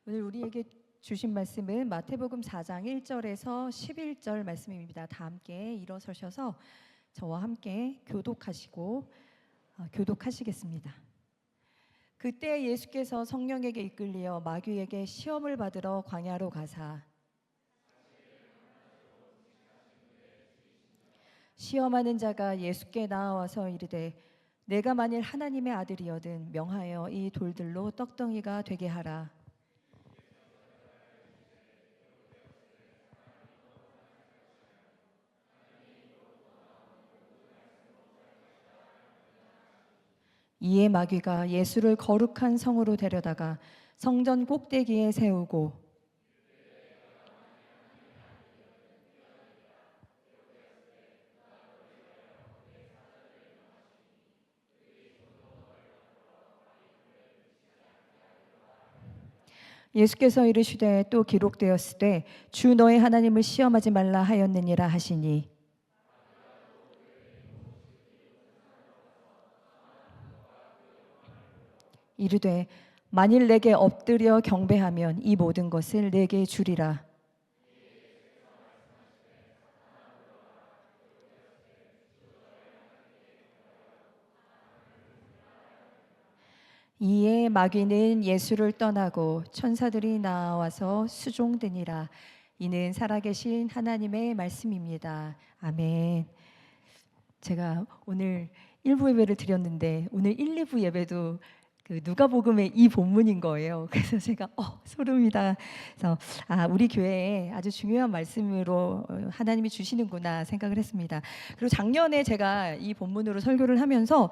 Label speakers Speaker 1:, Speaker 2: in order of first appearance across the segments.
Speaker 1: 오늘 우리에게 주신 말씀은 마태복음 4장 1절에서 11절 말씀입니다. 다 함께 일어서셔서 저와 함께 교독하시겠습니다. 그때 예수께서 성령에게 이끌리어 마귀에게 시험을 받으러 광야로 가사 시험하는 자가 예수께 나와서 이르되 내가 만일 하나님의 아들이거든 명하여 이 돌들로 떡덩이가 되게 하라. 이에 마귀가 예수를 거룩한 성으로 데려다가 성전 꼭대기에 세우고 예수께서 이르시되 또 기록되었으되 주 너의 하나님을 시험하지 말라 하였느니라 하시니 이르되 만일 내게 엎드려 경배하면 이 모든 것을 내게 주리라. 이에 마귀는 예수를 떠나고 천사들이 나와서 수종드니라. 이는 살아계신 하나님의 말씀입니다. 아멘. 제가 오늘 1부 예배를 드렸는데 오늘 1, 2부 예배도 그 누가복음의 이 본문인 거예요. 그래서 제가 소름이다. 그래서 우리 교회에 아주 중요한 말씀으로 하나님이 주시는구나 생각을 했습니다. 그리고 작년에 제가 이 본문으로 설교를 하면서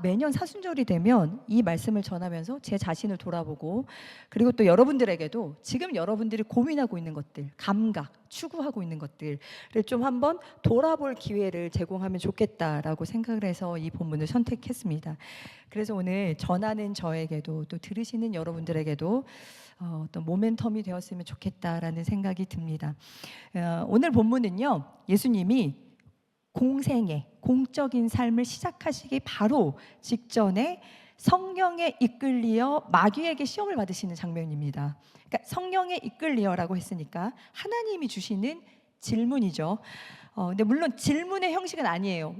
Speaker 1: 매년 사순절이 되면 이 말씀을 전하면서 제 자신을 돌아보고 그리고 또 여러분들에게도 지금 여러분들이 고민하고 있는 것들, 감각, 추구하고 있는 것들을 좀 한번 돌아볼 기회를 제공하면 좋겠다라고 생각을 해서 이 본문을 선택했습니다. 그래서 오늘 전하는 저에게도 또 들으시는 여러분들에게도 어떤 모멘텀이 되었으면 좋겠다라는 생각이 듭니다. 오늘 본문은요, 예수님이 공적인 삶을 시작하시기 바로 직전에 성령에 이끌리어 마귀에게 시험을 받으시는 장면입니다. 그러니까 성령에 이끌리어라고 했으니까 하나님이 주시는 질문이죠. 근데 물론 질문의 형식은 아니에요.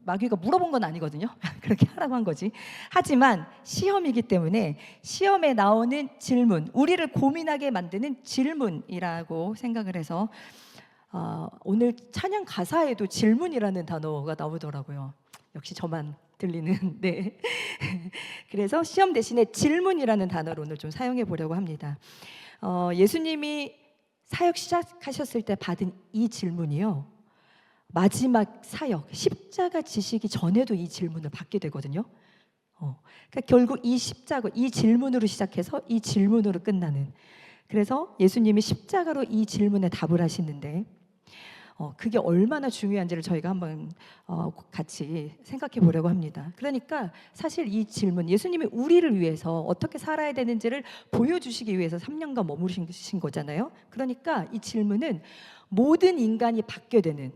Speaker 1: 마귀가 물어본 건 아니거든요. 그렇게 하라고 한 거지. 하지만 시험이기 때문에 시험에 나오는 질문, 우리를 고민하게 만드는 질문이라고 생각을 해서 오늘 찬양 가사에도 질문이라는 단어가 나오더라고요. 역시 저만 들리는. 네. 그래서 시험 대신에 질문이라는 단어를 오늘 좀 사용해 보려고 합니다. 예수님이 사역 시작하셨을 때 받은 이 질문이요, 마지막 사역, 십자가 지시기 전에도 이 질문을 받게 되거든요. 그러니까 결국 이 십자가, 이 질문으로 시작해서 이 질문으로 끝나는. 그래서 예수님이 십자가로 이 질문에 답을 하시는데 그게 얼마나 중요한지를 저희가 한번 같이 생각해 보려고 합니다. 그러니까 사실 이 질문, 예수님이 우리를 위해서 어떻게 살아야 되는지를 보여주시기 위해서 3년간 머무르신 거잖아요. 그러니까 이 질문은 모든 인간이 받게 되는,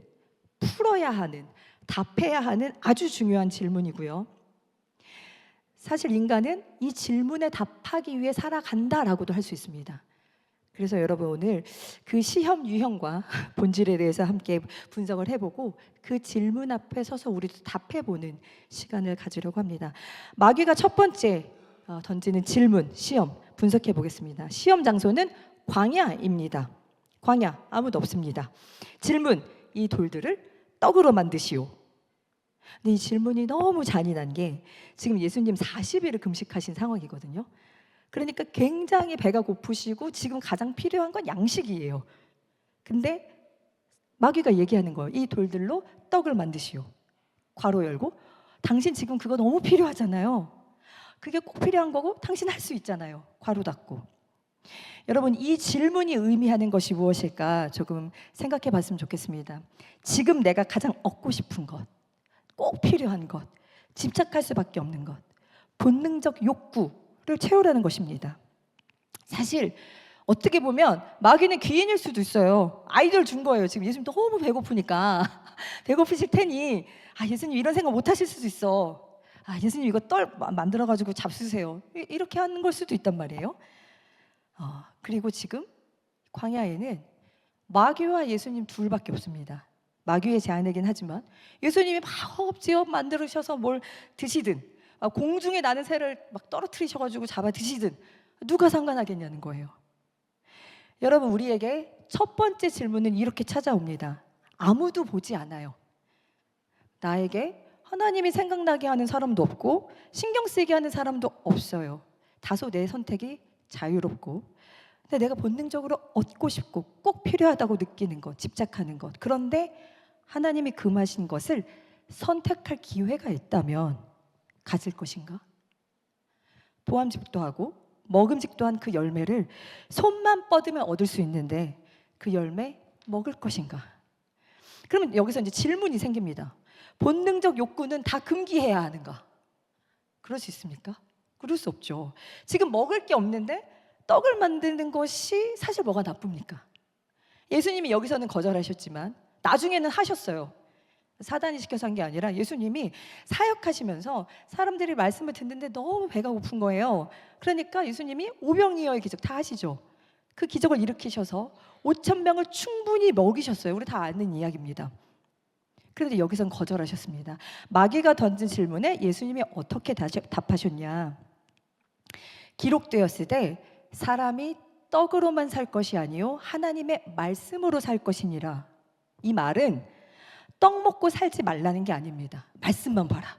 Speaker 1: 풀어야 하는, 답해야 하는 아주 중요한 질문이고요. 사실 인간은 이 질문에 답하기 위해 살아간다라고도 할 수 있습니다. 그래서 여러분 오늘 그 시험 유형과 본질에 대해서 함께 분석을 해보고 그 질문 앞에 서서 우리도 답해보는 시간을 가지려고 합니다. 마귀가 첫 번째 던지는 질문, 시험 분석해 보겠습니다. 시험 장소는 광야입니다. 광야, 아무도 없습니다. 질문, 이 돌들을 떡으로 만드시오. 근데 이 질문이 너무 잔인한 게 지금 예수님 40일을 금식하신 상황이거든요. 그러니까 굉장히 배가 고프시고 지금 가장 필요한 건 양식이에요. 근데 마귀가 얘기하는 거예요. 이 돌들로 떡을 만드시오. 괄호 열고, 당신 지금 그거 너무 필요하잖아요. 그게 꼭 필요한 거고 당신 할 수 있잖아요. 괄호 닫고. 여러분, 이 질문이 의미하는 것이 무엇일까 조금 생각해 봤으면 좋겠습니다. 지금 내가 가장 얻고 싶은 것, 꼭 필요한 것, 집착할 수밖에 없는 것, 본능적 욕구를 채우라는 것입니다. 사실 어떻게 보면 마귀는 귀인일 수도 있어요. 아이디어를 준 거예요. 지금 예수님 너무 배고프니까 배고프실 테니 예수님 이런 생각 못 하실 수도 있어. 예수님 이거 떡 만들어가지고 잡수세요. 이렇게 하는 걸 수도 있단 말이에요. 그리고 지금 광야에는 마귀와 예수님 둘밖에 없습니다. 마귀의 제안이긴 하지만 예수님이 막 허겁지겁 만들으셔서 뭘 드시든 공중에 나는 새를 막 떨어뜨리셔가지고 잡아 드시든 누가 상관하겠냐는 거예요. 여러분, 우리에게 첫 번째 질문은 이렇게 찾아옵니다. 아무도 보지 않아요. 나에게 하나님이 생각나게 하는 사람도 없고 신경 쓰게 하는 사람도 없어요. 다소 내 선택이 자유롭고, 근데 내가 본능적으로 얻고 싶고 꼭 필요하다고 느끼는 것, 집착하는 것. 그런데 하나님이 금하신 것을 선택할 기회가 있다면 가질 것인가? 도암직도 하고 먹음직도 한 그 열매를 손만 뻗으면 얻을 수 있는데 그 열매 먹을 것인가? 그러면 여기서 이제 질문이 생깁니다. 본능적 욕구는 다 금기해야 하는가? 그럴 수 있습니까? 그럴 수 없죠. 지금 먹을 게 없는데 떡을 만드는 것이 사실 뭐가 나쁩니까? 예수님이 여기서는 거절하셨지만 나중에는 하셨어요. 사단이 시켜서 한 게 아니라 예수님이 사역하시면서 사람들이 말씀을 듣는데 너무 배가 고픈 거예요. 그러니까 예수님이 오병이어의 기적 다 하시죠. 그 기적을 일으키셔서 5,000명을 충분히 먹이셨어요. 우리 다 아는 이야기입니다. 그런데 여기선 거절하셨습니다. 마귀가 던진 질문에 예수님이 어떻게 답하셨냐? 기록되었을 때 사람이 떡으로만 살 것이 아니요 하나님의 말씀으로 살 것이니라. 이 말은 떡 먹고 살지 말라는 게 아닙니다. 말씀만 봐라.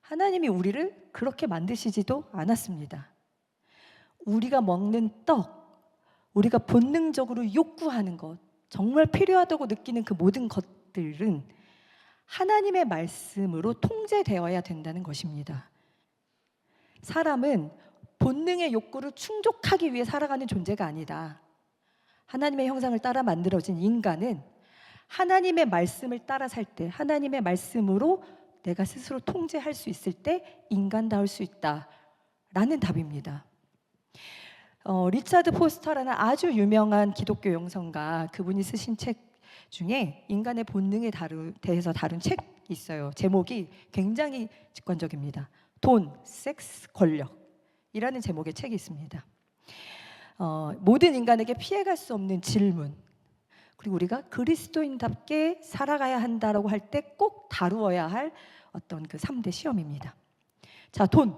Speaker 1: 하나님이 우리를 그렇게 만드시지도 않았습니다. 우리가 먹는 떡, 우리가 본능적으로 욕구하는 것, 정말 필요하다고 느끼는 그 모든 것들은 하나님의 말씀으로 통제되어야 된다는 것입니다. 사람은 본능의 욕구를 충족하기 위해 살아가는 존재가 아니다. 하나님의 형상을 따라 만들어진 인간은 하나님의 말씀을 따라 살 때, 하나님의 말씀으로 내가 스스로 통제할 수 있을 때 인간다울 수 있다라는 답입니다. 리차드 포스터라는 아주 유명한 기독교 영성가, 그분이 쓰신 책 중에 인간의 본능에 대해서 다룬 책이 있어요. 제목이 굉장히 직관적입니다. 돈, 섹스, 권력이라는 제목의 책이 있습니다. 모든 인간에게 피해갈 수 없는 질문, 그리고 우리가 그리스도인답게 살아가야 한다라고 할 때 꼭 다루어야 할 어떤 그 3대 시험입니다. 자, 돈.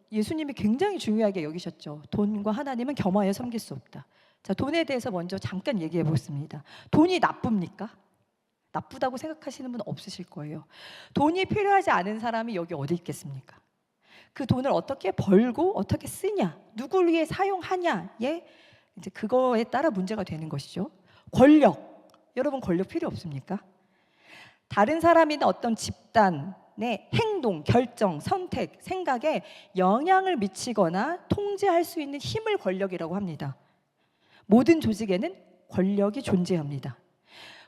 Speaker 1: 예수님이 굉장히 중요하게 여기셨죠. 돈과 하나님은 겸하여 섬길 수 없다. 자, 돈에 대해서 먼저 잠깐 얘기해 보겠습니다. 돈이 나쁩니까? 나쁘다고 생각하시는 분 없으실 거예요. 돈이 필요하지 않은 사람이 여기 어디 있겠습니까? 그 돈을 어떻게 벌고 어떻게 쓰냐, 누구를 위해 사용하냐에 이제 그거에 따라 문제가 되는 것이죠. 권력, 여러분 권력 필요 없습니까? 다른 사람이나 어떤 집단의 행동, 결정, 선택, 생각에 영향을 미치거나 통제할 수 있는 힘을 권력이라고 합니다. 모든 조직에는 권력이 존재합니다.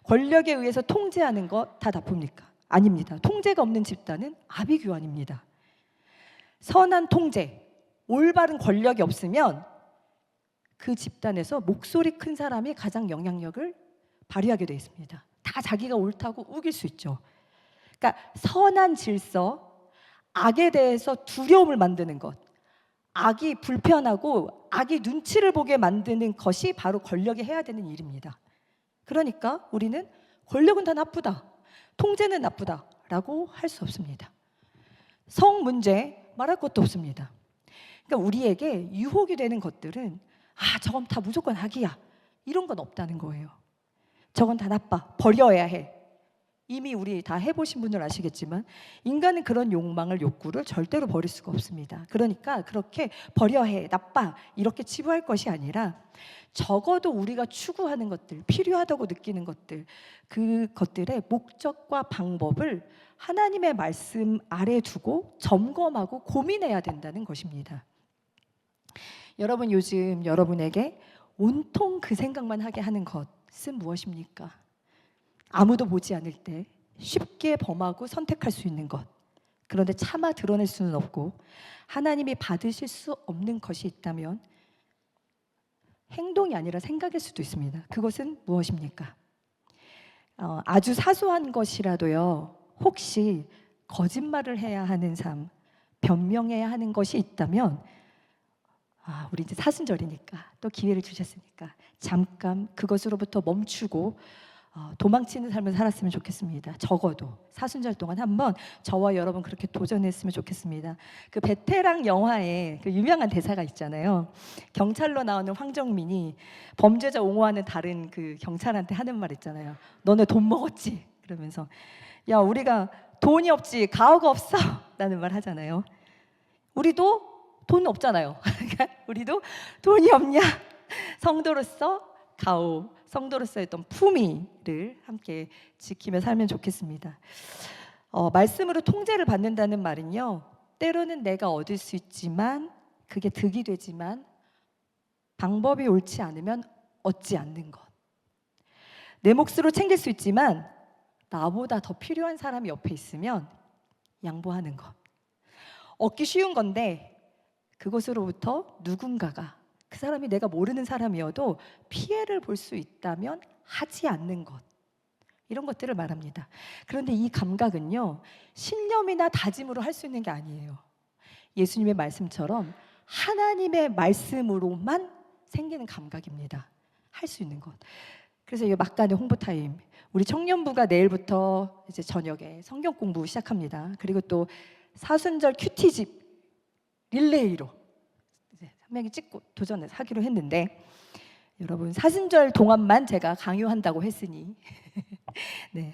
Speaker 1: 권력에 의해서 통제하는 것 다 나쁩니까? 아닙니다. 통제가 없는 집단은 아비규환입니다. 선한 통제, 올바른 권력이 없으면 그 집단에서 목소리 큰 사람이 가장 영향력을 발휘하게 되어 있습니다. 다 자기가 옳다고 우길 수 있죠. 그러니까 선한 질서, 악에 대해서 두려움을 만드는 것, 악이 불편하고 악이 눈치를 보게 만드는 것이 바로 권력이 해야 되는 일입니다. 그러니까 우리는 권력은 다 나쁘다, 통제는 나쁘다라고 할 수 없습니다. 성 문제 말할 것도 없습니다. 그러니까 우리에게 유혹이 되는 것들은 저건 다 무조건 악이야, 이런 건 없다는 거예요. 저건 다 나빠, 버려야 해. 이미 우리 다 해보신 분들 아시겠지만 인간은 그런 욕망을, 욕구를 절대로 버릴 수가 없습니다. 그러니까 그렇게 버려야 해, 나빠, 이렇게 치부할 것이 아니라 적어도 우리가 추구하는 것들, 필요하다고 느끼는 것들, 그것들의 목적과 방법을 하나님의 말씀 아래 두고 점검하고 고민해야 된다는 것입니다. 여러분, 요즘 여러분에게 온통 그 생각만 하게 하는 것은 무엇입니까? 아무도 보지 않을 때 쉽게 범하고 선택할 수 있는 것, 그런데 차마 드러낼 수는 없고 하나님이 받으실 수 없는 것이 있다면 행동이 아니라 생각일 수도 있습니다. 그것은 무엇입니까? 아주 사소한 것이라도요, 혹시 거짓말을 해야 하는 삶, 변명해야 하는 것이 있다면 우리 이제 사순절이니까 또 기회를 주셨으니까 잠깐 그것으로부터 멈추고 도망치는 삶을 살았으면 좋겠습니다. 적어도 사순절 동안 한번 저와 여러분 그렇게 도전했으면 좋겠습니다. 그 베테랑 영화에 그 유명한 대사가 있잖아요. 경찰로 나오는 황정민이 범죄자 옹호하는 다른 그 경찰한테 하는 말 있잖아요. 너네 돈 먹었지? 그러면서 야, 우리가 돈이 없지 가오가 없어 라는 말 하잖아요. 우리도 돈 없잖아요. 우리도 돈이 없냐? 성도로서 가오, 성도로서의 어떤 품위를 함께 지키며 살면 좋겠습니다. 말씀으로 통제를 받는다는 말은요, 때로는 내가 얻을 수 있지만 그게 득이 되지만 방법이 옳지 않으면 얻지 않는 것. 내 몫으로 챙길 수 있지만 나보다 더 필요한 사람이 옆에 있으면 양보하는 것. 얻기 쉬운 건데 그것으로부터 누군가가, 그 사람이 내가 모르는 사람이어도 피해를 볼 수 있다면 하지 않는 것, 이런 것들을 말합니다. 그런데 이 감각은요, 신념이나 다짐으로 할 수 있는 게 아니에요. 예수님의 말씀처럼 하나님의 말씀으로만 생기는 감각입니다. 할 수 있는 것. 그래서 이 막간의 홍보 타임, 우리 청년부가 내일부터 이제 저녁에 성경 공부 시작합니다. 그리고 또 사순절 큐티집 릴레이로 이제 3명이 찍고 도전을 하기로 했는데, 여러분 사순절 동안만 제가 강요한다고 했으니 네,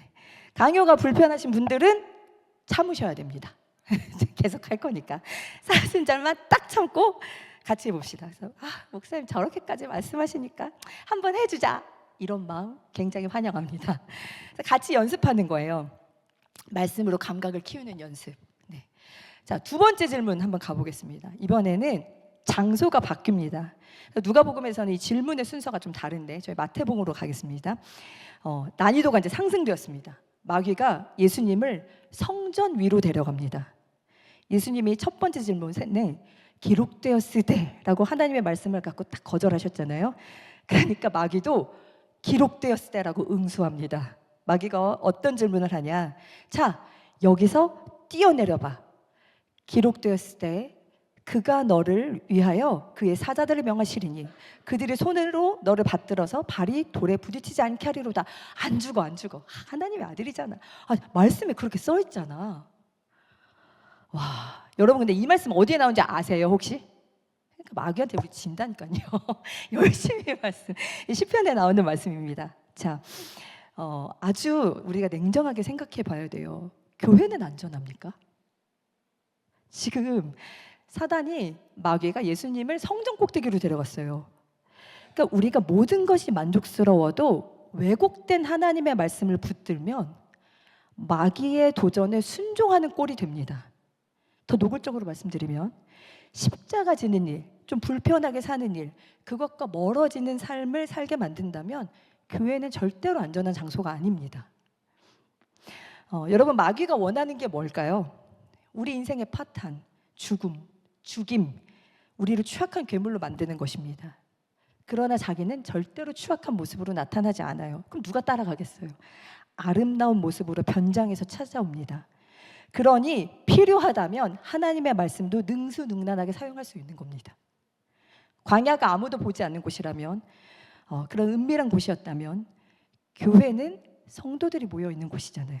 Speaker 1: 강요가 불편하신 분들은 참으셔야 됩니다. 계속 할 거니까 사순절만 딱 참고 같이 해봅시다. 그래서 목사님 저렇게까지 말씀하시니까 한번 해주자, 이런 마음 굉장히 환영합니다. 같이 연습하는 거예요. 말씀으로 감각을 키우는 연습. 네. 자, 두 번째 질문 한번 가보겠습니다. 이번에는 장소가 바뀝니다. 누가복음에서는 이 질문의 순서가 좀 다른데 저희 마태복음으로 가겠습니다. 난이도가 이제 상승되었습니다. 마귀가 예수님을 성전 위로 데려갑니다. 예수님이 첫 번째 질문에 기록되었으되라고 하나님의 말씀을 갖고 딱 거절하셨잖아요. 그러니까 마귀도 기록되었으되라고 응수합니다. 마귀가 어떤 질문을 하냐? 자, 여기서 뛰어내려봐. 기록되었으되 그가 너를 위하여 그의 사자들을 명하시리니 그들의 손으로 너를 받들어서 발이 돌에 부딪히지 않게 하리로다. 안 죽어, 안 죽어. 하나님의 아들이잖아. 말씀에 그렇게 써 있잖아. 와, 여러분 근데 이 말씀 어디에 나오는지 아세요 혹시? 그러니까 마귀한테 우리 진다니까요. 열심히 말씀, 시편에 나오는 말씀입니다. 자, 아주 우리가 냉정하게 생각해 봐야 돼요. 교회는 안전합니까? 지금 사단이, 마귀가 예수님을 성전 꼭대기로 데려갔어요. 그러니까 우리가 모든 것이 만족스러워도 왜곡된 하나님의 말씀을 붙들면 마귀의 도전에 순종하는 꼴이 됩니다. 더 노골적으로 말씀드리면 십자가 지는 일, 좀 불편하게 사는 일, 그것과 멀어지는 삶을 살게 만든다면 교회는 절대로 안전한 장소가 아닙니다. 여러분, 마귀가 원하는 게 뭘까요? 우리 인생의 파탄, 죽음, 죽임, 우리를 추악한 괴물로 만드는 것입니다. 그러나 자기는 절대로 추악한 모습으로 나타나지 않아요. 그럼 누가 따라가겠어요? 아름다운 모습으로 변장해서 찾아옵니다. 그러니 필요하다면 하나님의 말씀도 능수능란하게 사용할 수 있는 겁니다. 광야가 아무도 보지 않는 곳이라면, 그런 은밀한 곳이었다면 교회는 성도들이 모여 있는 곳이잖아요.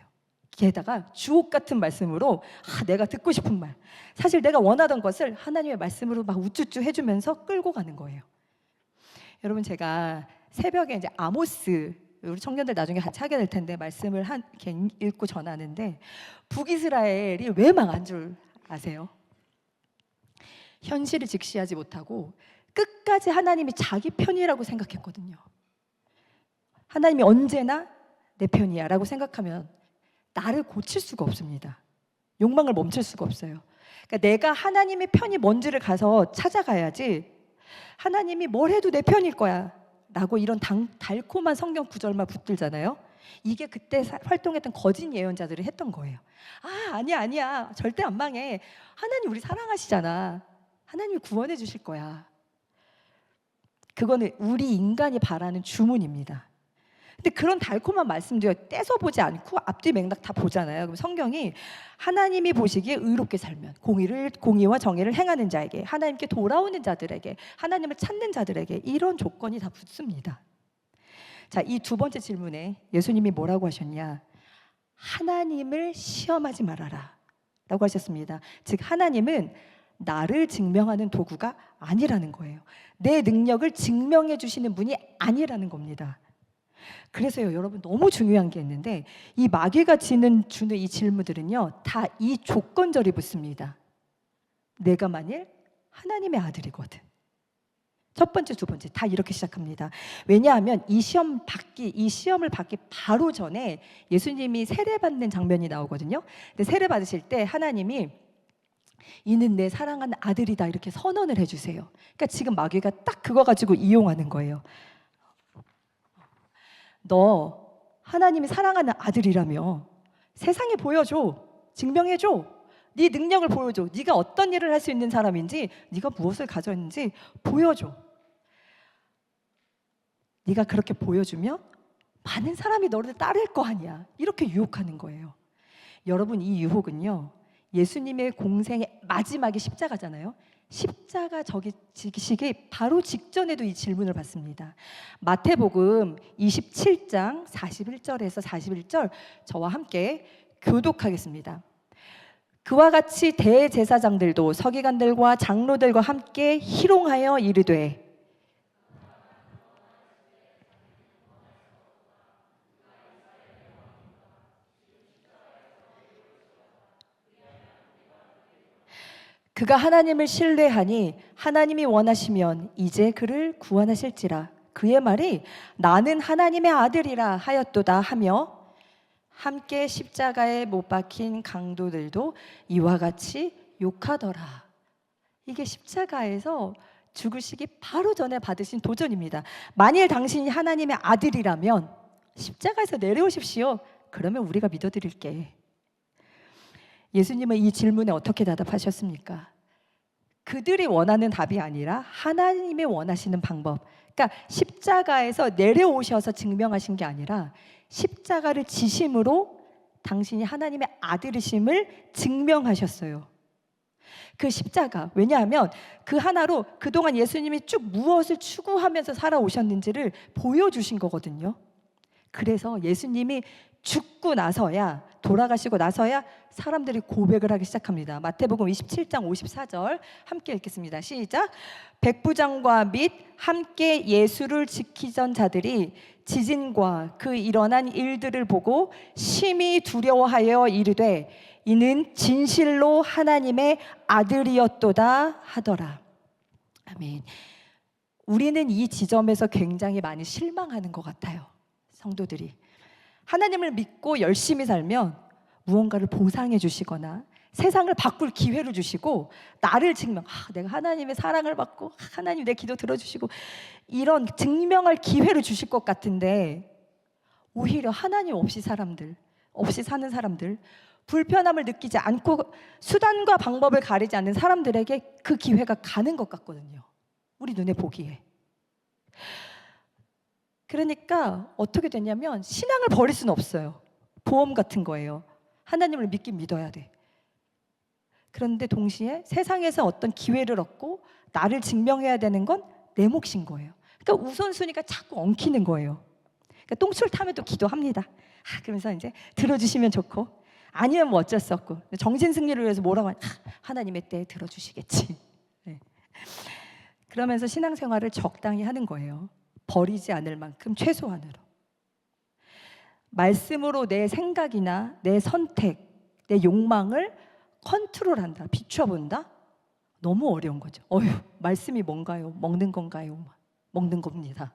Speaker 1: 게다가 주옥 같은 말씀으로 내가 듣고 싶은 말, 사실 내가 원하던 것을 하나님의 말씀으로 막 우쭈쭈 해주면서 끌고 가는 거예요. 여러분, 제가 새벽에 이제 아모스, 우리 청년들 나중에 같이 하게 될 텐데 말씀을 읽고 전하는데, 북이스라엘이 왜 망한 줄 아세요? 현실을 직시하지 못하고 끝까지 하나님이 자기 편이라고 생각했거든요. 하나님이 언제나 내 편이야 라고 생각하면 나를 고칠 수가 없습니다. 욕망을 멈출 수가 없어요. 그러니까 내가 하나님의 편이 뭔지를 가서 찾아가야지, 하나님이 뭘 해도 내 편일 거야 라고 이런 달콤한 성경 구절만 붙들잖아요. 이게 그때 활동했던 거짓 예언자들이 했던 거예요. 아니야 절대 안 망해. 하나님 우리 사랑하시잖아. 하나님이 구원해 주실 거야. 그거는 우리 인간이 바라는 주문입니다. 근데 그런 달콤한 말씀도요, 떼서 보지 않고 앞뒤 맥락 다 보잖아요. 그럼 성경이 하나님이 보시기에 의롭게 살면, 공의와 정의를 행하는 자에게, 하나님께 돌아오는 자들에게, 하나님을 찾는 자들에게 이런 조건이 다 붙습니다. 자, 이 두 번째 질문에 예수님이 뭐라고 하셨냐? 하나님을 시험하지 말아라 라고 하셨습니다. 즉 하나님은 나를 증명하는 도구가 아니라는 거예요. 내 능력을 증명해 주시는 분이 아니라는 겁니다. 그래서요, 여러분, 너무 중요한 게 있는데 이 마귀가 주는 이 질문들은요, 다 이 조건절이 붙습니다. 내가 만일 하나님의 아들이거든. 첫 번째, 두 번째 다 이렇게 시작합니다. 왜냐하면 이 시험을 받기 바로 전에 예수님이 세례받는 장면이 나오거든요. 근데 세례 받으실 때 하나님이 이는 내 사랑하는 아들이다 이렇게 선언을 해주세요. 그러니까 지금 마귀가 딱 그거 가지고 이용하는 거예요. 너 하나님이 사랑하는 아들이라며 세상에 보여줘, 증명해줘, 네 능력을 보여줘, 네가 어떤 일을 할 수 있는 사람인지, 네가 무엇을 가졌는지 보여줘. 네가 그렇게 보여주면 많은 사람이 너를 따를 거 아니야. 이렇게 유혹하는 거예요. 여러분, 이 유혹은요, 예수님의 공생의 마지막이 십자가잖아요. 십자가 지기 바로 직전에도 이 질문을 받습니다. 마태복음 27장 41절에서 41절 저와 함께 교독하겠습니다. 그와 같이 대제사장들도 서기관들과 장로들과 함께 희롱하여 이르되 그가 하나님을 신뢰하니 하나님이 원하시면 이제 그를 구원하실지라. 그의 말이 나는 하나님의 아들이라 하였도다 하며 함께 십자가에 못 박힌 강도들도 이와 같이 욕하더라. 이게 십자가에서 죽으시기 바로 전에 받으신 도전입니다. 만일 당신이 하나님의 아들이라면 십자가에서 내려오십시오. 그러면 우리가 믿어드릴게. 예수님은 이 질문에 어떻게 대답하셨습니까? 그들이 원하는 답이 아니라 하나님이 원하시는 방법. 그러니까 십자가에서 내려오셔서 증명하신 게 아니라 십자가를 지심으로 당신이 하나님의 아들이심을 증명하셨어요. 그 십자가, 왜냐하면 그 하나로 그동안 예수님이 쭉 무엇을 추구하면서 살아오셨는지를 보여주신 거거든요. 그래서 예수님이 죽고 나서야, 돌아가시고 나서야 사람들이 고백을 하기 시작합니다. 마태복음 27장 54절 함께 읽겠습니다. 시작. 백부장과 및 함께 예수를 지키던 자들이 지진과 그 일어난 일들을 보고 심히 두려워하여 이르되 이는 진실로 하나님의 아들이었도다 하더라. 아멘. 우리는 이 지점에서 굉장히 많이 실망하는 것 같아요. 성도들이 하나님을 믿고 열심히 살면 무언가를 보상해 주시거나 세상을 바꿀 기회를 주시고 나를 내가 하나님의 사랑을 받고 하나님 내 기도 들어주시고 이런 증명할 기회를 주실 것 같은데 오히려 하나님 없이 사는 사람들, 불편함을 느끼지 않고 수단과 방법을 가리지 않는 사람들에게 그 기회가 가는 것 같거든요. 우리 눈에 보기에. 그러니까 어떻게 되냐면 신앙을 버릴 수는 없어요. 보험 같은 거예요. 하나님을 믿긴 믿어야 돼. 그런데 동시에 세상에서 어떤 기회를 얻고 나를 증명해야 되는 건 내 몫인 거예요. 그러니까 우선순위가 자꾸 엉키는 거예요. 그러니까 똥줄 타면 또 기도합니다. 그러면서 이제 들어주시면 좋고 아니면 뭐 어쩔 수 없고 정신 승리를 위해서 뭐라고 하냐, 하나님의 때에 들어주시겠지. 네. 그러면서 신앙생활을 적당히 하는 거예요. 버리지 않을 만큼 최소한으로. 말씀으로 내 생각이나 내 선택, 내 욕망을 컨트롤한다, 비춰본다? 너무 어려운 거죠. 말씀이 뭔가요? 먹는 건가요? 먹는 겁니다.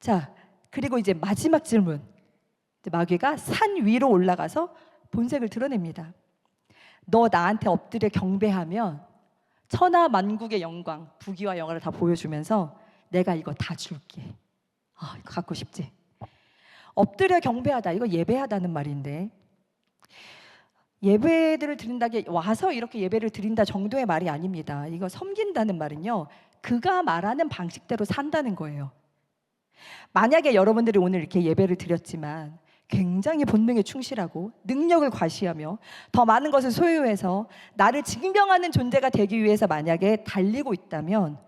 Speaker 1: 자, 그리고 이제 마지막 질문. 마귀가 산 위로 올라가서 본색을 드러냅니다. 너 나한테 엎드려 경배하면 천하 만국의 영광, 부귀와 영화를 다 보여주면서 내가 이거 다 줄게. 이거 갖고 싶지? 엎드려 경배하다, 이거 예배하다는 말인데 예배를 드린다게 와서 이렇게 예배를 드린다 정도의 말이 아닙니다. 이거 섬긴다는 말은요, 그가 말하는 방식대로 산다는 거예요. 만약에 여러분들이 오늘 이렇게 예배를 드렸지만 굉장히 본능에 충실하고 능력을 과시하며 더 많은 것을 소유해서 나를 증명하는 존재가 되기 위해서 만약에 달리고 있다면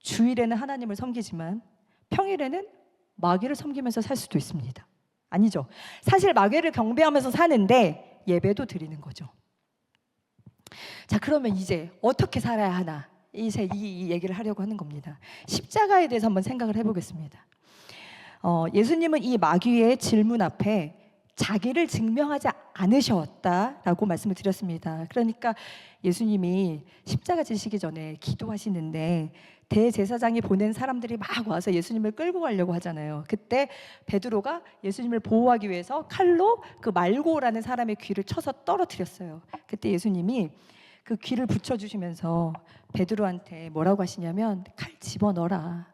Speaker 1: 주일에는 하나님을 섬기지만 평일에는 마귀를 섬기면서 살 수도 있습니다. 아니죠. 사실 마귀를 경배하면서 사는데 예배도 드리는 거죠. 자, 그러면 이제 어떻게 살아야 하나? 이 얘기를 하려고 하는 겁니다. 십자가에 대해서 한번 생각을 해보겠습니다. 예수님은 이 마귀의 질문 앞에 자기를 증명하지 않으셨다라고 말씀을 드렸습니다. 그러니까 예수님이 십자가 지시기 전에 기도하시는데 대제사장이 보낸 사람들이 막 와서 예수님을 끌고 가려고 하잖아요. 그때 베드로가 예수님을 보호하기 위해서 칼로 그 말고라는 사람의 귀를 쳐서 떨어뜨렸어요. 그때 예수님이 그 귀를 붙여주시면서 베드로한테 뭐라고 하시냐면 칼 집어넣어라.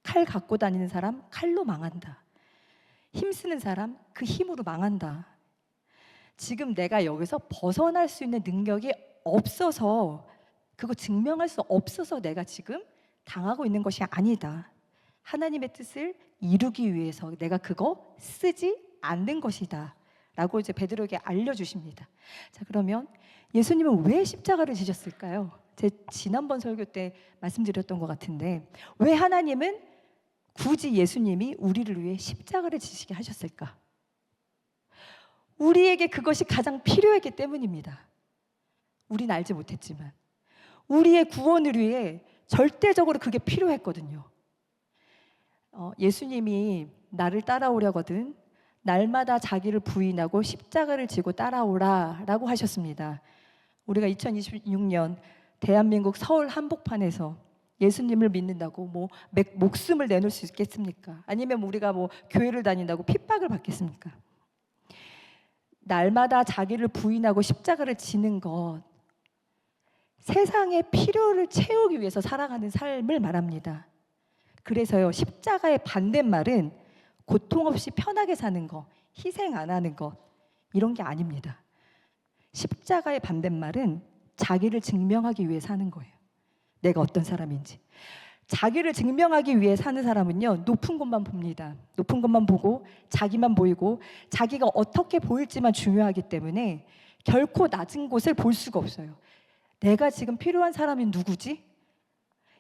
Speaker 1: 칼 갖고 다니는 사람 칼로 망한다. 힘쓰는 사람 그 힘으로 망한다. 지금 내가 여기서 벗어날 수 있는 능력이 없어서 그거 증명할 수 없어서 내가 지금 당하고 있는 것이 아니다. 하나님의 뜻을 이루기 위해서 내가 그거 쓰지 않는 것이다 라고 이제 베드로에게 알려주십니다. 자, 그러면 예수님은 왜 십자가를 지셨을까요? 제 지난번 설교 때 말씀드렸던 것 같은데 왜 하나님은 굳이 예수님이 우리를 위해 십자가를 지시게 하셨을까? 우리에게 그것이 가장 필요했기 때문입니다. 우린 알지 못했지만 우리의 구원을 위해 절대적으로 그게 필요했거든요. 예수님이 나를 따라오려거든 날마다 자기를 부인하고 십자가를 지고 따라오라 라고 하셨습니다. 우리가 2026년 대한민국 서울 한복판에서 예수님을 믿는다고 뭐 목숨을 내놓을 수 있겠습니까? 아니면 우리가 뭐 교회를 다닌다고 핍박을 받겠습니까? 날마다 자기를 부인하고 십자가를 지는 것, 세상의 필요를 채우기 위해서 살아가는 삶을 말합니다. 그래서요, 십자가의 반대말은 고통 없이 편하게 사는 것, 희생 안 하는 것, 이런 게 아닙니다. 십자가의 반대말은 자기를 증명하기 위해 사는 거예요. 내가 어떤 사람인지. 자기를 증명하기 위해 사는 사람은요, 높은 것만 봅니다. 높은 것만 보고 자기만 보이고 자기가 어떻게 보일지만 중요하기 때문에 결코 낮은 곳을 볼 수가 없어요. 내가 지금 필요한 사람이 누구지?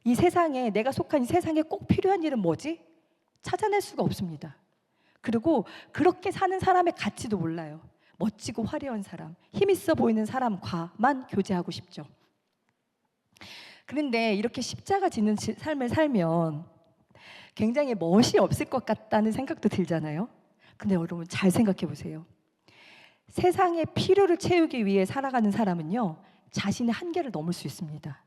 Speaker 1: 이 세상에, 내가 속한 이 세상에 꼭 필요한 일은 뭐지? 찾아낼 수가 없습니다. 그리고 그렇게 사는 사람의 가치도 몰라요. 멋지고 화려한 사람, 힘 있어 보이는 사람과만 교제하고 싶죠. 그런데 이렇게 십자가 지는 삶을 살면 굉장히 멋이 없을 것 같다는 생각도 들잖아요. 근데 여러분 잘 생각해 보세요. 세상의 필요를 채우기 위해 살아가는 사람은요, 자신의 한계를 넘을 수 있습니다.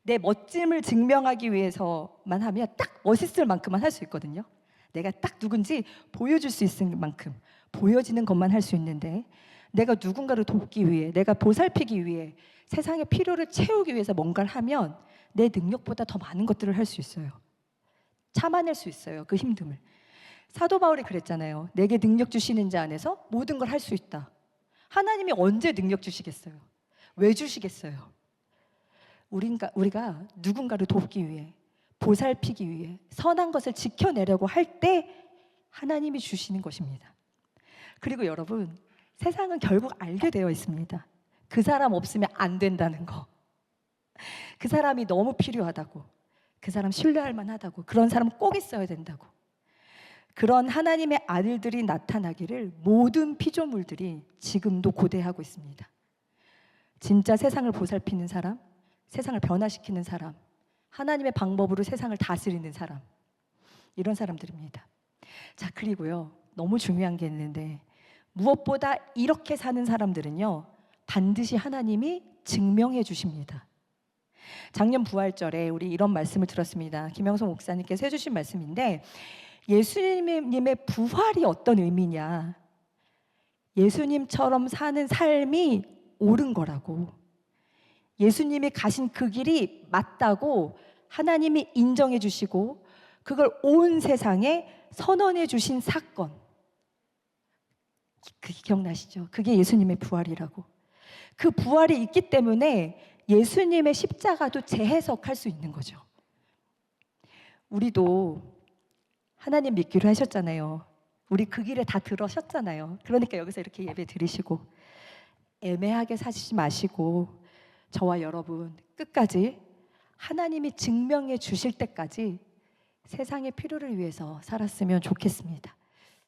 Speaker 1: 내 멋짐을 증명하기 위해서만 하면 딱 멋있을 만큼만 할 수 있거든요. 내가 딱 누군지 보여줄 수 있을 만큼 보여지는 것만 할 수 있는데, 내가 누군가를 돕기 위해, 내가 보살피기 위해, 세상의 필요를 채우기 위해서 뭔가를 하면 내 능력보다 더 많은 것들을 할 수 있어요. 참아낼 수 있어요, 그 힘듦을. 사도 바울이 그랬잖아요. 내게 능력 주시는 자 안에서 모든 걸 할 수 있다. 하나님이 언제 능력 주시겠어요? 왜 주시겠어요? 우리가 누군가를 돕기 위해, 보살피기 위해, 선한 것을 지켜내려고 할 때 하나님이 주시는 것입니다. 그리고 여러분, 세상은 결국 알게 되어 있습니다. 그 사람 없으면 안 된다는 거. 그 사람이 너무 필요하다고, 그 사람 신뢰할 만하다고, 그런 사람 꼭 있어야 된다고. 그런 하나님의 아들들이 나타나기를 모든 피조물들이 지금도 고대하고 있습니다. 진짜 세상을 보살피는 사람, 세상을 변화시키는 사람, 하나님의 방법으로 세상을 다스리는 사람, 이런 사람들입니다. 자, 그리고요, 너무 중요한 게 있는데, 무엇보다 이렇게 사는 사람들은요, 반드시 하나님이 증명해 주십니다. 작년 부활절에 우리 이런 말씀을 들었습니다. 김영성 목사님께서 해주신 말씀인데, 예수님의 부활이 어떤 의미냐, 예수님처럼 사는 삶이 옳은 거라고, 예수님이 가신 그 길이 맞다고 하나님이 인정해 주시고 그걸 온 세상에 선언해 주신 사건, 그게 기억나시죠? 그게 예수님의 부활이라고. 그 부활이 있기 때문에 예수님의 십자가도 재해석할 수 있는 거죠. 우리도 하나님 믿기로 하셨잖아요. 우리 그 길에 다 들어셨잖아요. 그러니까 여기서 이렇게 예배 드리시고 애매하게 사시지 마시고 저와 여러분 끝까지 하나님이 증명해 주실 때까지 세상의 필요를 위해서 살았으면 좋겠습니다.